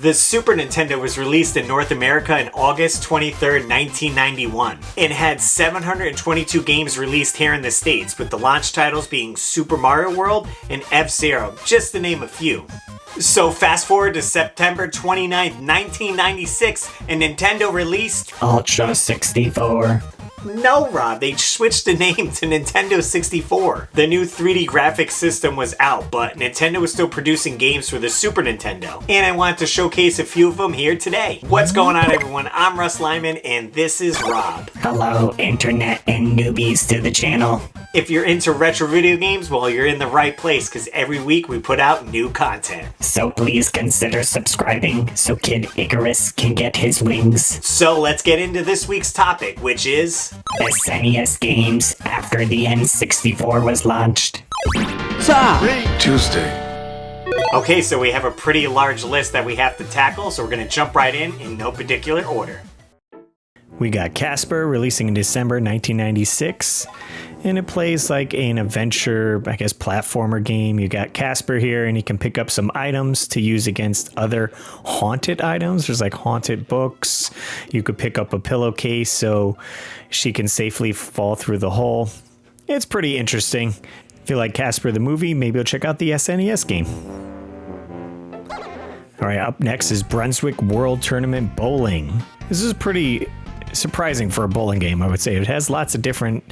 The Super Nintendo was released in North America on August 23rd, 1991, and had 722 games released here in the States, with the launch titles being Super Mario World and F-Zero, just to name a few. So fast forward to September 29th, 1996, and Nintendo released Ultra 64. No, Rob, they switched the name to Nintendo 64. The new 3D graphics system was out, but Nintendo was still producing games for the Super Nintendo, and I wanted to showcase a few of them here today. What's going on, everyone? I'm Russ Lyman, and this is Rob. Hello, internet and newbies to the channel. If you're into retro video games, well, you're in the right place, because every week we put out new content. So please consider subscribing so Kid Icarus can get his wings. So let's get into this week's topic, which is SNES games after the N64 was launched. Tuesday. Okay, so we have a pretty large list that we have to tackle, so we're going to jump right in no particular order. We got Casper releasing in December 1996, and it plays like an adventure, I guess, platformer game. You got Casper here, and you can pick up some items to use against other haunted items. There's like haunted books. You could pick up a pillowcase so she can safely fall through the hole. It's pretty interesting. If you like Casper the movie, maybe you'll check out the SNES game. All right, up next is Brunswick World Tournament Bowling. This is pretty surprising for a bowling game, I would say. It has lots of different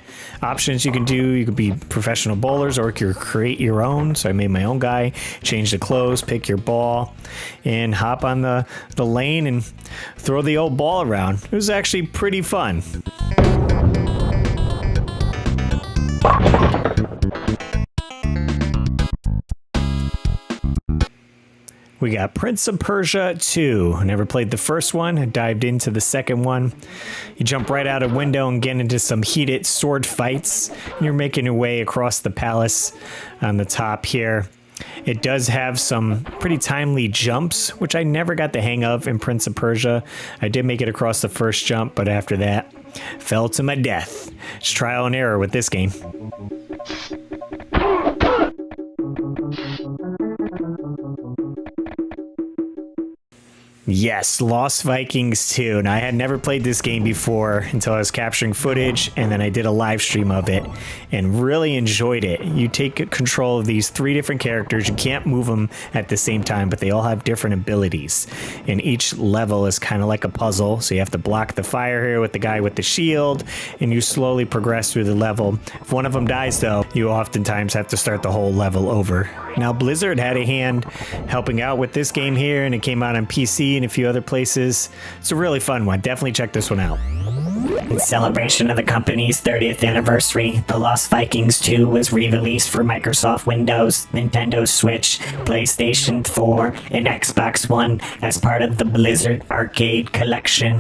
options you can do. You could be professional bowlers, or you could create your own. So I made my own guy, change the clothes, pick your ball, and hop on the lane and throw the old ball around. It was actually pretty fun. We got Prince of Persia 2. I never played the first one. I dived into the second one. You jump right out a window and get into some heated sword fights. And you're making your way across the palace on the top here. It does have some pretty timely jumps, which I never got the hang of in Prince of Persia. I did make it across the first jump, but after that, fell to my death. It's trial and error with this game. Yes, Lost Vikings 2. Now, I had never played this game before until I was capturing footage, and then I did a live stream of it and really enjoyed it. You take control of these 3 different characters. You can't move them at the same time, but they all have different abilities. And each level is kind of like a puzzle, so you have to block the fire here with the guy with the shield, and you slowly progress through the level. If one of them dies, though, you oftentimes have to start the whole level over. Now, Blizzard had a hand helping out with this game here, and it came out on PC and a few other places. It's a really fun one. Definitely check this one out. In celebration of the company's 30th anniversary, The Lost Vikings 2 was re-released for Microsoft Windows, Nintendo Switch, PlayStation 4, and Xbox One as part of the Blizzard Arcade Collection.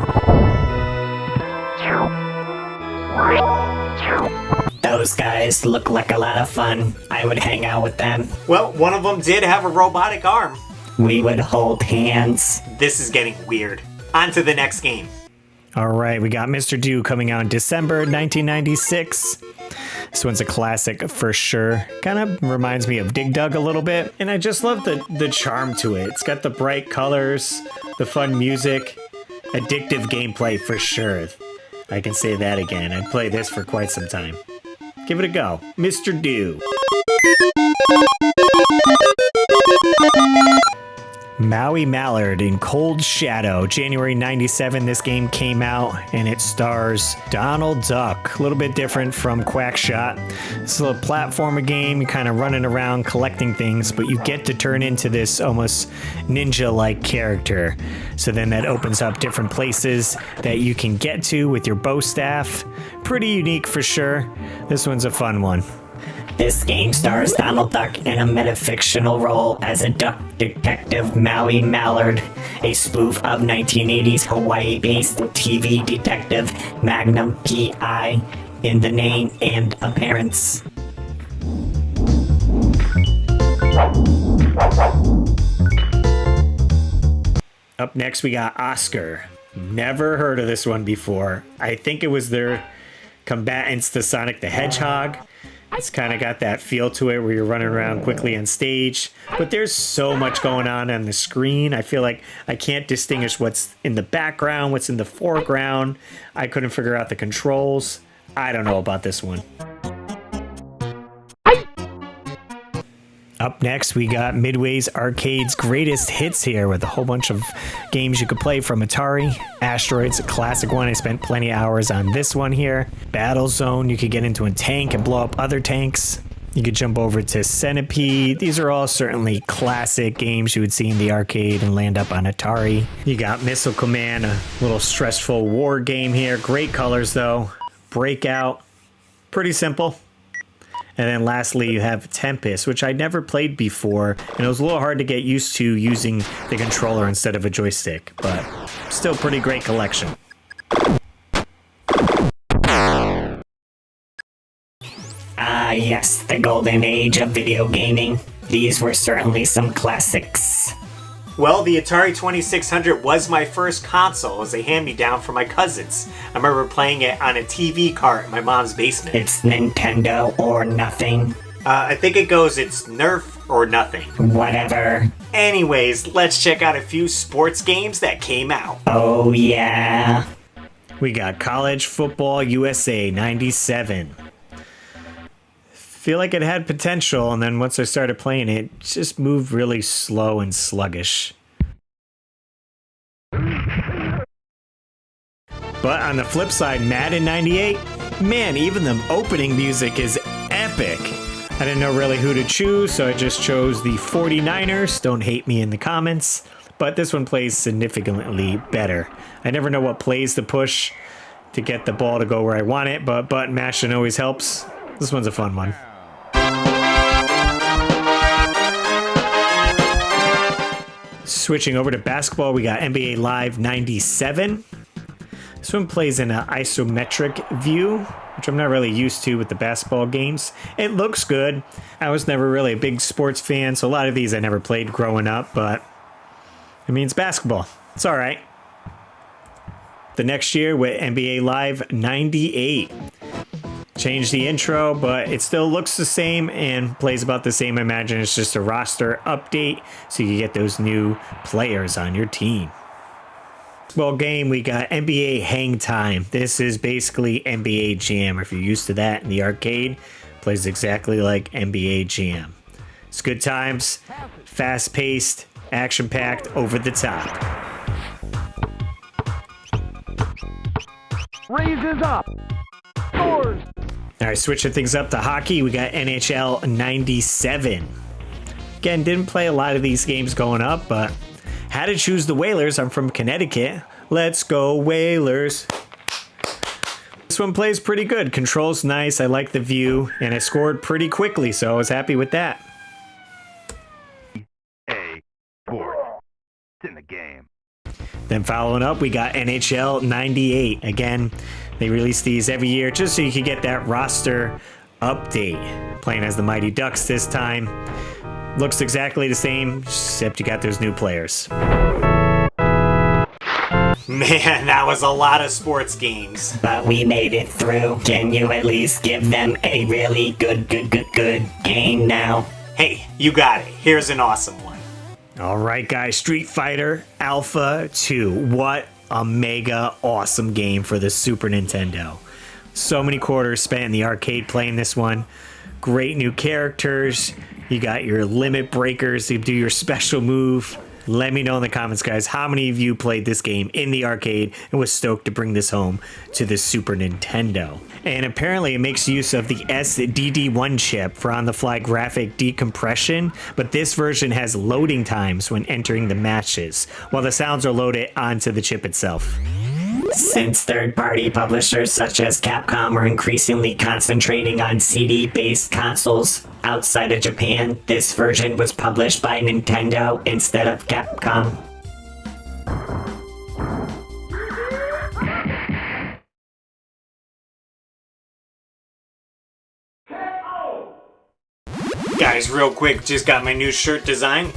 Those guys look like a lot of fun. I would hang out with them. Well, one of them did have a robotic arm. We would hold hands. This is getting weird. On to the next game. All right, we got Mr. Do coming out in December 1996. This one's a classic for sure. Kind of reminds me of Dig Dug a little bit. And I just love the charm to it. It's got the bright colors, the fun music, addictive gameplay for sure. I can say that again. I'd play this for quite some time. Give it a go. Mr. Do. Maui Mallard in Cold Shadow. January 97, this game came out, and it stars Donald Duck. A little bit different from Quackshot. It's a little platformer game. You're kind of running around collecting things, but you get to turn into this almost ninja-like character. So then that opens up different places that you can get to with your bow staff. Pretty unique for sure. This one's a fun one. This game stars Donald Duck in a metafictional role as a duck detective, Maui Mallard, a spoof of 1980s Hawaii-based TV detective Magnum P.I. in the name and appearance. Up next, we got Oscar. Never heard of this one before. I think it was their combatants to Sonic the Hedgehog. It's kind of got that feel to it where you're running around quickly on stage, but there's so much going on the screen. I feel like I can't distinguish what's in the background, what's in the foreground. I couldn't figure out the controls. I don't know about this one. Up next, we got Midway's Arcade's Greatest Hits here with a whole bunch of games you could play from Atari. Asteroids, a classic one. I spent plenty of hours on this one here. Battle Zone, you could get into a tank and blow up other tanks. You could jump over to Centipede. These are all certainly classic games you would see in the arcade and land up on Atari. You got Missile Command, a little stressful war game here. Great colors though. Breakout, pretty simple. And then lastly, you have Tempest, which I never played before, and it was a little hard to get used to using the controller instead of a joystick, but still pretty great collection. Ah, yes, the golden age of video gaming. These were certainly some classics. Well, the Atari 2600 was my first console as a hand-me-down for my cousins. I remember playing it on a TV cart in my mom's basement. It's Nintendo or nothing. I think it's Nerf or nothing. Whatever. Anyways, let's check out a few sports games that came out. Oh, yeah. We got College Football USA 97. Feel like it had potential, and then once I started playing it, it just moved really slow and sluggish. But on the flip side, Madden 98, man, even the opening music is epic. I didn't know really who to choose, so I just chose the 49ers. Don't hate me in the comments, but this one plays significantly better. I never know what plays to push to get the ball to go where I want it, but button mashing always helps. This one's a fun one. Switching over to basketball, we got NBA Live 97. This one plays in an isometric view, which I'm not really used to with the basketball games. It looks good. I was never really a big sports fan, so a lot of these I never played growing up, but I mean, it's basketball. It's all right. The next year with NBA Live 98. Changed the intro, but it still looks the same and plays about the same. I imagine it's just a roster update so you get those new players on your team. Well, game, we got NBA Hang Time. This is basically NBA Jam. If you're used to that in the arcade, plays exactly like NBA Jam. It's good times, fast-paced, action-packed, over the top. Raises up. Scores. All right, switching things up to hockey, we got NHL 97. Again, didn't play a lot of these games going up, but had to choose the Whalers. I'm from Connecticut. Let's go Whalers. This one plays pretty good. Controls nice. I like the view, and I scored pretty quickly, so I was happy with that. A sport. It's in the game. Then following up, we got NHL 98. Again, they release these every year just so you can get that roster update. Playing as the Mighty Ducks this time. Looks exactly the same, except you got those new players. Man, that was a lot of sports games. But we made it through. Can you at least give them a really good game now? Hey, you got it. Here's an awesome one. All right, guys, Street Fighter Alpha 2. What a mega awesome game for the Super Nintendo. So many quarters spent in the arcade playing this one. Great new characters. You got your limit breakers. You do your special move. Let me know in the comments, guys, how many of you played this game in the arcade and was stoked to bring this home to the Super Nintendo. And apparently it makes use of the SDD1 chip for on-the-fly graphic decompression, but this version has loading times when entering the matches, while the sounds are loaded onto the chip itself. Since third-party publishers such as Capcom are increasingly concentrating on CD-based consoles outside of Japan, this version was published by Nintendo instead of Capcom. Guys, real quick, just got my new shirt design.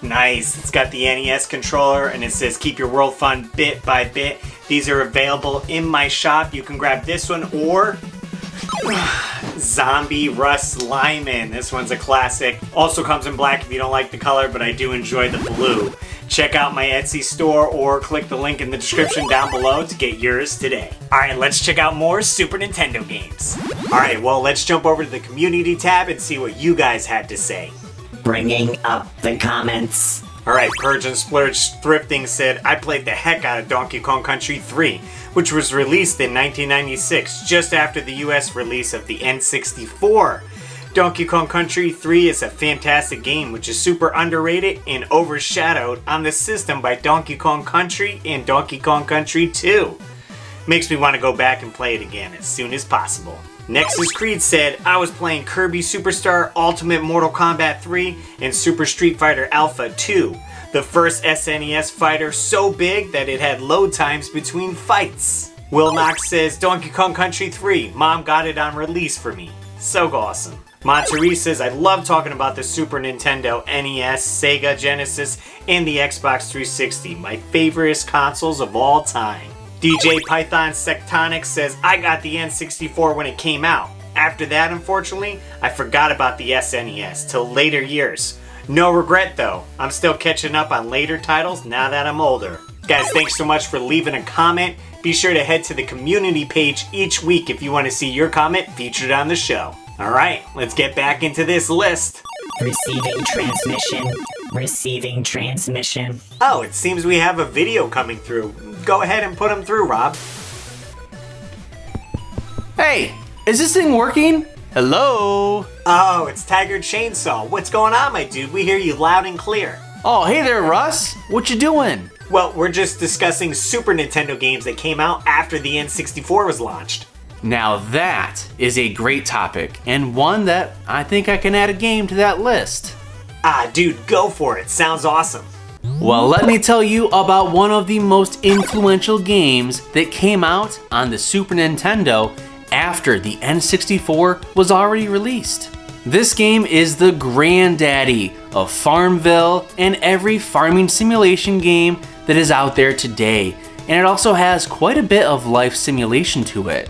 Nice. It's got the NES controller and it says keep your world fun bit by bit. These are available in my shop. You can grab this one or Zombie Russly. This one's a classic. Also comes in black if you don't like the color, but I do enjoy the blue. Check out my Etsy store or click the link in the description down below to get yours today. Alright, let's check out more Super Nintendo games. Alright, well, let's jump over to the community tab and see what you guys had to say. Bringing up the comments. Alright, Purge and Splurge Thrifting said, I played the heck out of Donkey Kong Country 3, which was released in 1996, just after the US release of the N64. Donkey Kong Country 3 is a fantastic game, which is super underrated and overshadowed on the system by Donkey Kong Country and Donkey Kong Country 2. Makes me want to go back and play it again as soon as possible. Nexus Creed said, I was playing Kirby Superstar, Ultimate Mortal Kombat 3, and Super Street Fighter Alpha 2. The first SNES fighter so big that it had load times between fights. Will Knox says, Donkey Kong Country 3, Mom got it on release for me. So awesome. Monterey says, I love talking about the Super Nintendo, NES, Sega Genesis, and the Xbox 360, my favorite consoles of all time. DJ Python Sectonic says, I got the N64 when it came out. After that, unfortunately, I forgot about the SNES till later years. No regret though, I'm still catching up on later titles now that I'm older. Guys, thanks so much for leaving a comment. Be sure to head to the community page each week if you want to see your comment featured on the show. Alright, let's get back into this list. Receiving transmission. Receiving transmission. Oh, it seems we have a video coming through. Go ahead and put them through, Rob. Hey, is this thing working? Hello? Oh, it's Tiger Chainsaw. What's going on, my dude? We hear you loud and clear. Oh, hey there, Russ. What you doing? Well, we're just discussing Super Nintendo games that came out after the N64 was launched. Now that is a great topic, and one that I think I can add a game to that list. Ah, dude, go for it. Sounds awesome. Well, let me tell you about one of the most influential games that came out on the Super Nintendo after the N64 was already released. This game is the granddaddy of Farmville and every farming simulation game that is out there today, and it also has quite a bit of life simulation to it.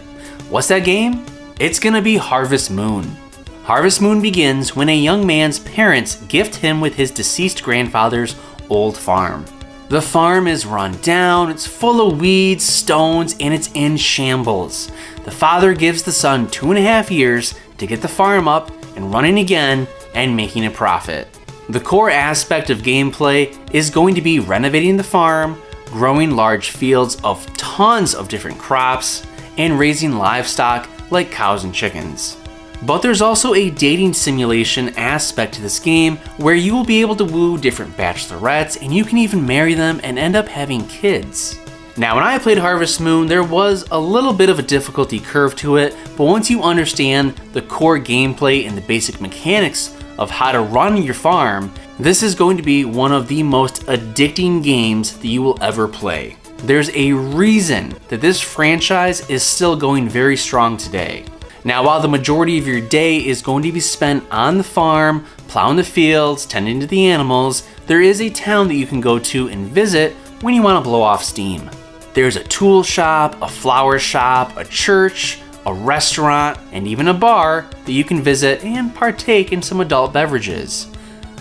What's that game? It's gonna be Harvest Moon. Harvest Moon begins when a young man's parents gift him with his deceased grandfather's old farm. The farm is run down, it's full of weeds, stones, and it's in shambles. The father gives the son 2.5 years to get the farm up and running again and making a profit. The core aspect of gameplay is going to be renovating the farm, growing large fields of tons of different crops, and raising livestock like cows and chickens. But there's also a dating simulation aspect to this game where you will be able to woo different bachelorettes and you can even marry them and end up having kids. Now, when I played Harvest Moon, there was a little bit of a difficulty curve to it, but once you understand the core gameplay and the basic mechanics of how to run your farm, this is going to be one of the most addicting games that you will ever play. There's a reason that this franchise is still going very strong today. Now, while the majority of your day is going to be spent on the farm, plowing the fields, tending to the animals, there is a town that you can go to and visit when you want to blow off steam. There's a tool shop, a flower shop, a church, a restaurant, and even a bar that you can visit and partake in some adult beverages.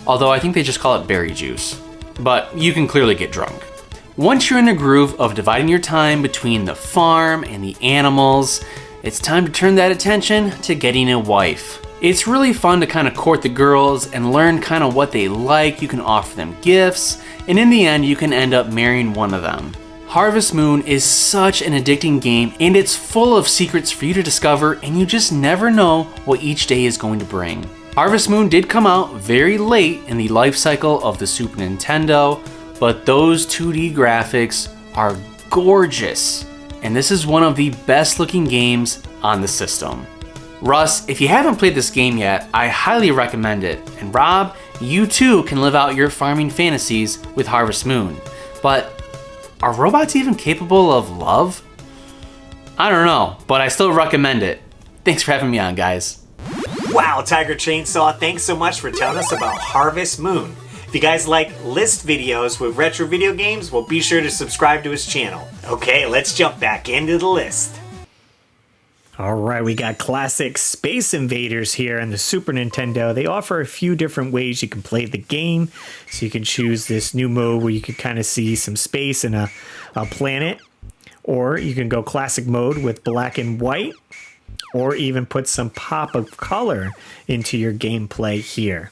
Although I think they just call it berry juice. But you can clearly get drunk. Once you're in a groove of dividing your time between the farm and the animals, it's time to turn that attention to getting a wife. It's really fun to kind of court the girls and learn kind of what they like. You can offer them gifts, and in the end, you can end up marrying one of them. Harvest Moon is such an addicting game, and it's full of secrets for you to discover, and you just never know what each day is going to bring. Harvest Moon did come out very late in the life cycle of the Super Nintendo, but those 2D graphics are gorgeous, and this is one of the best looking games on the system. Russ, if you haven't played this game yet, I highly recommend it, and Rob, you too can live out your farming fantasies with Harvest Moon. But are robots even capable of love? I don't know, but I still recommend it. Thanks for having me on, guys. Wow, Tiger Chainsaw, thanks so much for telling us about Harvest Moon. If you guys like list videos with retro video games, well, be sure to subscribe to his channel. Okay, let's jump back into the list. All right, we got classic Space Invaders here on the Super Nintendo. They offer a few different ways you can play the game. So you can choose this new mode where you can kind of see some space and a planet. Or you can go classic mode with black and white. Or even put some pop of color into your gameplay here.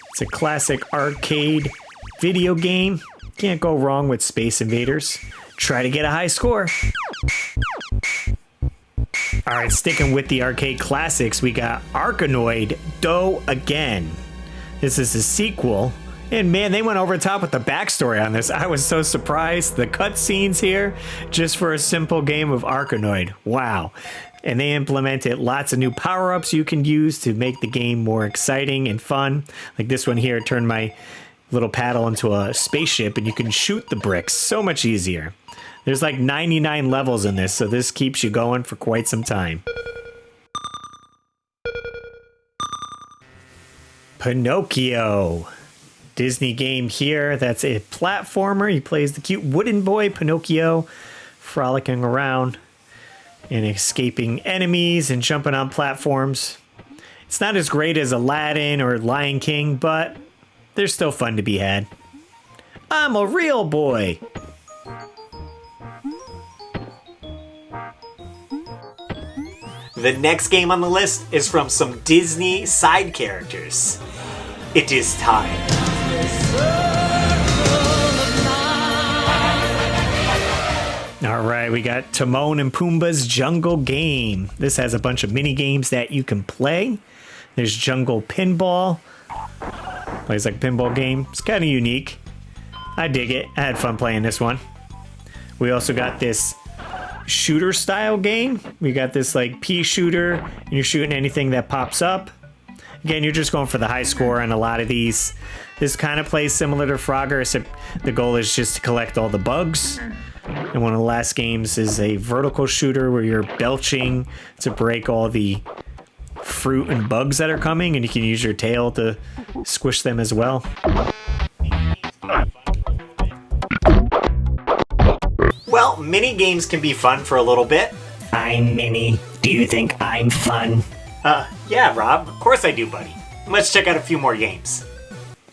It's a classic arcade video game. Can't go wrong with Space Invaders. Try to get a high score. All right, sticking with the arcade classics, we got Arkanoid Do Again. This is a sequel, and man, they went over the top with the backstory on this. I was so surprised. The cutscenes here, just for a simple game of Arkanoid. Wow. And they implemented lots of new power-ups you can use to make the game more exciting and fun. Like this one here, turn my little paddle into a spaceship, and you can shoot the bricks so much easier. There's like 99 levels in this, so this keeps you going for quite some time. Pinocchio. Disney game here. That's a platformer. He plays the cute wooden boy Pinocchio, frolicking around and escaping enemies and jumping on platforms. It's not as great as Aladdin or Lion King, but they're still fun to be had. I'm a real boy. The next game on the list is from some Disney side characters. It is time. All right, we got Timon and Pumbaa's Jungle Game. This has a bunch of mini games that you can play. There's Jungle Pinball. Plays like a pinball game. It's kind of unique. I dig it. I had fun playing this one. We also got this shooter style game. We got this like pea shooter, and you're shooting anything that pops up. Again, you're just going for the high score on a lot of these. This kind of plays similar to Frogger, except the goal is just to collect all the bugs. And one of the last games is a vertical shooter where you're belching to break all the fruit and bugs that are coming, and you can use your tail to squish them as well. Well, mini games can be fun for a little bit. I'm Minnie. Do you think I'm fun? Yeah, Rob. Of course I do, buddy. Let's check out a few more games.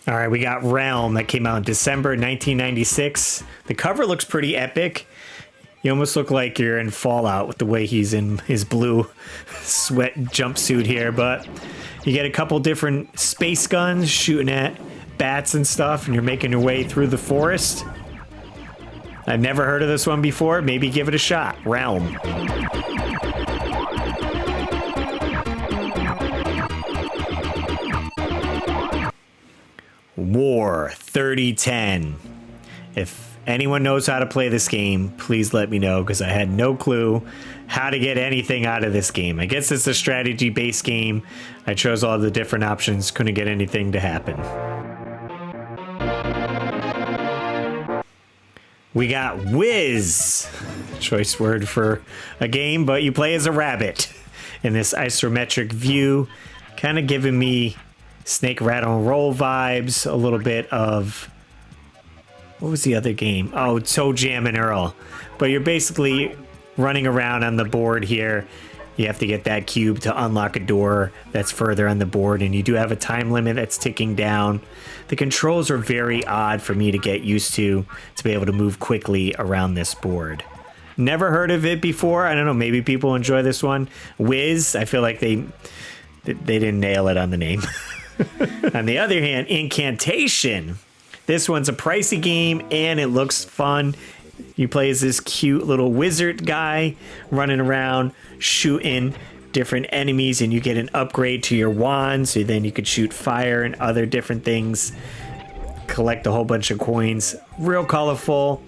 All right, we got Realm that came out in December 1996. The cover looks pretty epic. You almost look like you're in Fallout with the way he's in his blue sweat jumpsuit here, but you get a couple different space guns shooting at bats and stuff, and you're making your way through the forest. I've never heard of this one before. Maybe give it a shot. Realm. War 3010. If anyone knows how to play this game, please let me know, because I had no clue how to get anything out of this game. I guess it's a strategy-based game. I chose all the different options, couldn't get anything to happen. We got Whiz. Choice word for a game, but you play as a rabbit in this isometric view, kind of giving me Snake Rattle and Roll vibes, a little bit of, what was the other game? Oh, Toe Jam and Earl. But you're basically running around on the board here. You have to get that cube to unlock a door that's further on the board, and you do have a time limit that's ticking down. The controls are very odd for me to get used to be able to move quickly around this board. Never heard of it before. I don't know, maybe people enjoy this one. Whiz, I feel like they didn't nail it on the name. On the other hand, Incantation. This one's a pricey game, and it looks fun. You play as this cute little wizard guy running around shooting different enemies, and you get an upgrade to your wand, so then you could shoot fire and other different things. Collect a whole bunch of coins. Real colorful.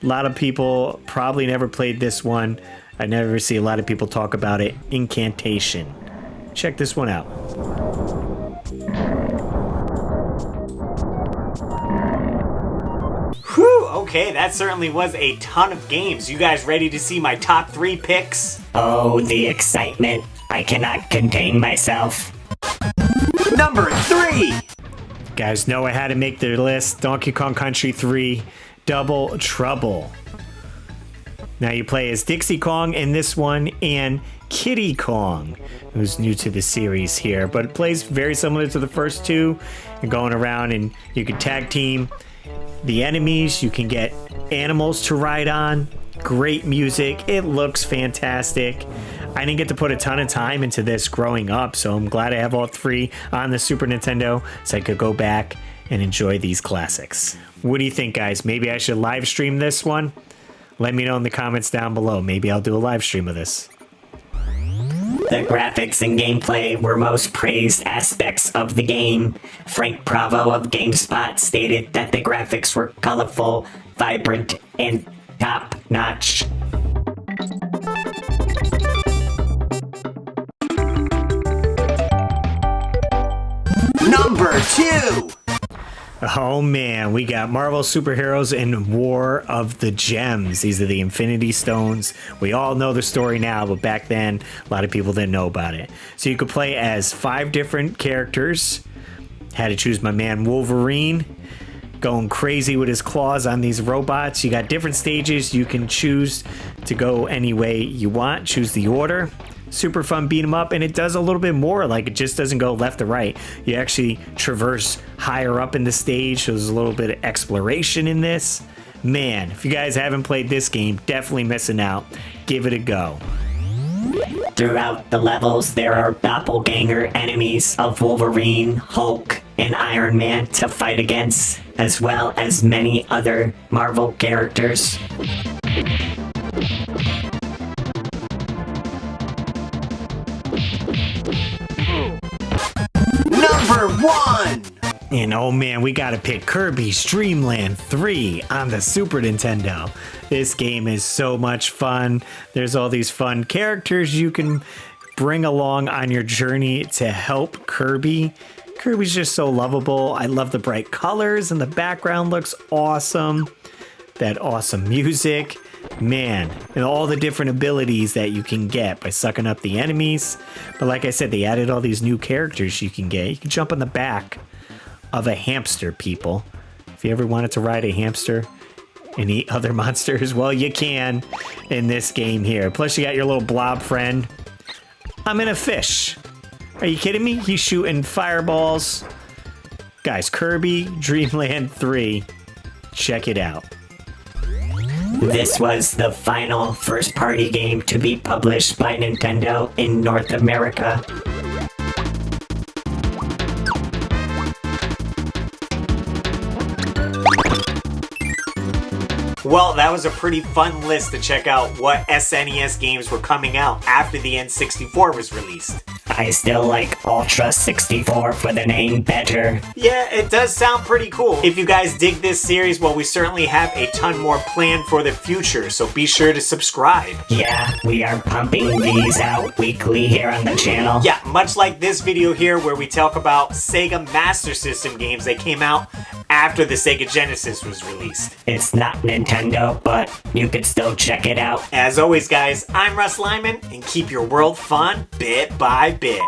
A lot of people probably never played this one. I never see a lot of people talk about it. Incantation. Check this one out. Whew, okay, that certainly was a ton of games. You guys ready to see my top 3 picks? Oh, the excitement. I cannot contain myself. Number 3! Guys know I had to make their list. Donkey Kong Country 3, Double Trouble. Now you play as Dixie Kong in this one, and Kitty Kong, who's new to the series here, but it plays very similar to the first two. You're going around and you can tag team the enemies, you can get animals to ride on. Great music, it looks fantastic. I didn't get to put a ton of time into this growing up, so I'm glad I have all three on the Super Nintendo so I could go back and enjoy these classics. What do you think, guys? Maybe I should live stream this one? Let me know in the comments down below. Maybe I'll do a live stream of this. The graphics and gameplay were most praised aspects of the game. Frank Bravo of GameSpot stated that the graphics were colorful, vibrant, and top-notch. Number 2! Oh man, we got Marvel Superheroes and War of the Gems. These are the Infinity Stones. We all know the story now, but back then, a lot of people didn't know about it. So you could play as 5 different characters. Had to choose my man Wolverine, going crazy with his claws on these robots. You got different stages. You can choose to go any way you want. Choose the order. Super fun beat 'em up, and it does a little bit more. Like, it just doesn't go left to right. You actually traverse higher up in the stage, so there's a little bit of exploration in this. Man, if you guys haven't played this game, definitely missing out. Give it a go. Throughout the levels, there are doppelganger enemies of Wolverine, Hulk, and Iron Man to fight against, as well as many other Marvel characters. Number 1! And oh man, we gotta pick Kirby's Dream Land 3 on the Super Nintendo. This game is so much fun. There's all these fun characters you can bring along on your journey to help Kirby. Kirby's just so lovable. I love the bright colors and the background looks awesome. That awesome music. Man, and all the different abilities that you can get by sucking up the enemies. But like I said, they added all these new characters you can get. You can jump on the back of a hamster, people. If you ever wanted to ride a hamster and eat other monsters, well, you can in this game here. Plus, you got your little blob friend. I'm in a fish. Are you kidding me? He's shooting fireballs. Guys, Kirby Dream Land 3. Check it out. This was the final first-party game to be published by Nintendo in North America. Well, that was a pretty fun list to check out what SNES games were coming out after the N64 was released. I still like Ultra 64 for the name better. Yeah, it does sound pretty cool. If you guys dig this series, well, we certainly have a ton more planned for the future, so be sure to subscribe. Yeah, we are pumping these out weekly here on the channel. Yeah, much like this video here where we talk about Sega Master System games that came out after the Sega Genesis was released. It's not Nintendo, but you could still check it out. As always, guys, I'm Russ Lyman, and keep your world fun bit by bit.